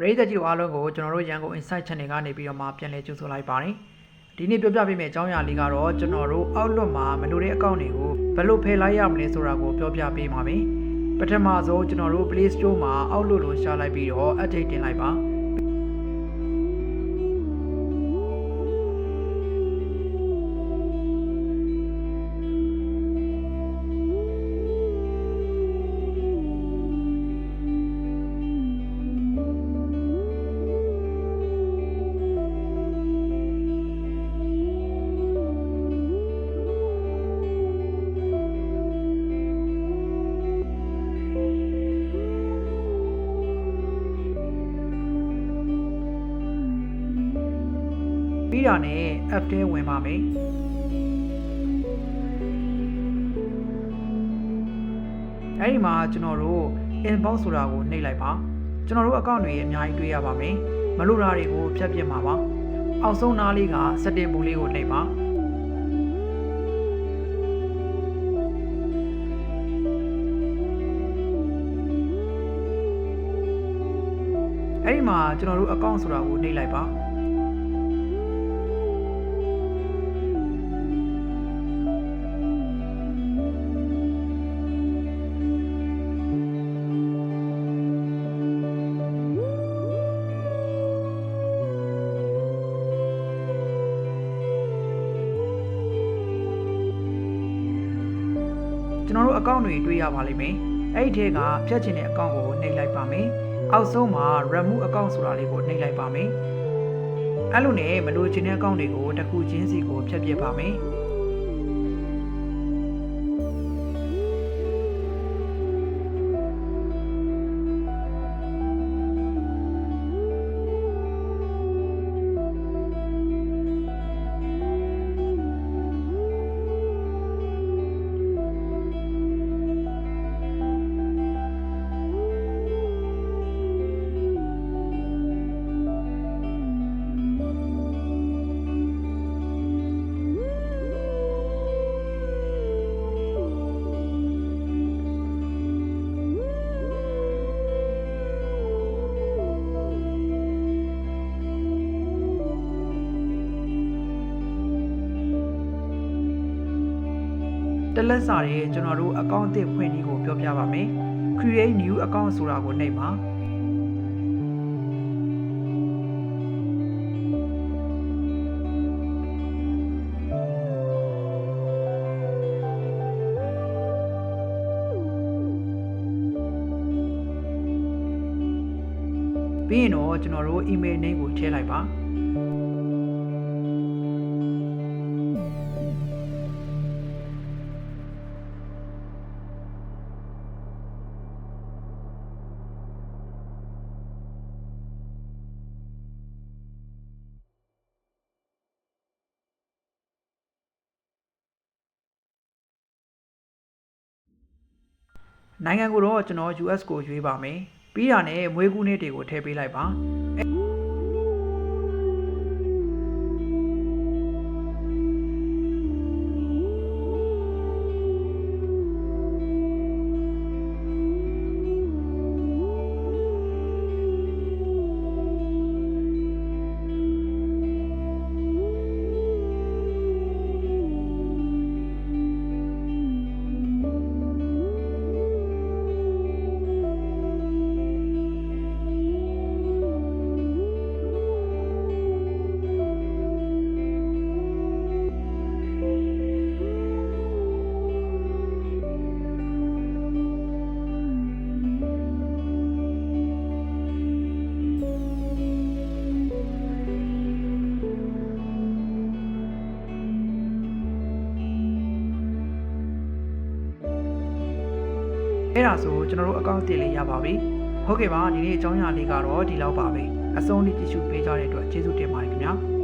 ပရိသတ်ကြီးတို့အားလုံးကိုကျွန်တော်တို့ရန်ကုန် Insight Channel ကနေပြီးတော့မှပြန်လည်ကြိုဆိုလိုက်ပါတယ်ဒီနေ့ပြောပြပေးမယ့်အကြောင်းအရာလေးကတော့ကျွန်တော်တို့အောက်လွတ်မှာမလိုတဲ့အကောင့်တွေကိုဘယ်လိုဖယ်လိုက်ရမလဲဆိုတာကိုပြောပြပေးပါမယ်ပထမဆုံးကျွန်တော်တို့ Play Store မှာအောက်လွတ်ကိုရှာလိုက်ပြီးတော့ update တင်လိုက်ပါပြီးတာနဲ့ app ထဲဝင်ပါမယ်အဲ့ဒီမှာကျွန်တော်တို့ inbox ဆိုတာကိုနှိပ်လိုက်ပါကျွန်တော်တို့အကောင့်တွေအများကြီးတွေ့ရပါမယ်မလိုတာတွေကိုဖြတ်ပြစ်မှာပါအောက်ဆုံးနားလေးက setting ပုံလေးကိုနှိပ်ပါအဲ့ဒီမှာကျွန်တော်တို့အကောင့်ဆိုတာကိုနှိပ်လိုက်ပါကျွန်တော်တို့အကောင့်တွေတွေ့ရပါလိမ့်မယ်အဲ့ဒီထဲကဖြတ်ချင်တဲ့အကောင့်ကိုနှိပ်လိုက်ပါမယ်အောက်ဆုံးမှာ remove အကောင့်ဆိုတာလေးကိုနှိပ်လိုက်ပါမယ်အဲ့လိုနဲ့မလိုချင်တဲ့အကောင့်တွေကိုတစ်ခုချင်းစီကိုဖြတ်ပြစ်ပါမယ်တလက်စာရဲ့ကျွန်တော်တို့အကောင့်အသစ်ဖွင့်နည်းကိုပြောပြပါမယ် create new account ဆိုတာကိုနှိပ်ပါပြီးရင်တော့ကျွန်တော်တို့ email name ကိုထည့်လိုက်ပါနိုင်ငံကိုတော့ကျွန်တော် US ကိုရွေးပါမယ်ပြီးတာနဲ့မွေးကူးနေ့တွေကိုထည့်ပေးလိုက်ပါအဲ့ဒါဆိုကျွန်တော်တို့အကောင့်တင်လေးရပါပြီဟုတ်ကဲ့ပါဒီနေ့အကြောင်းအရာလေးကတော့ဒီလောက်ပါပဲအဆုံးထိကြည့်ရှုပေးကြတဲ့အတွက်ကျေးဇူးတင်ပါတယ်ခင်ဗျာ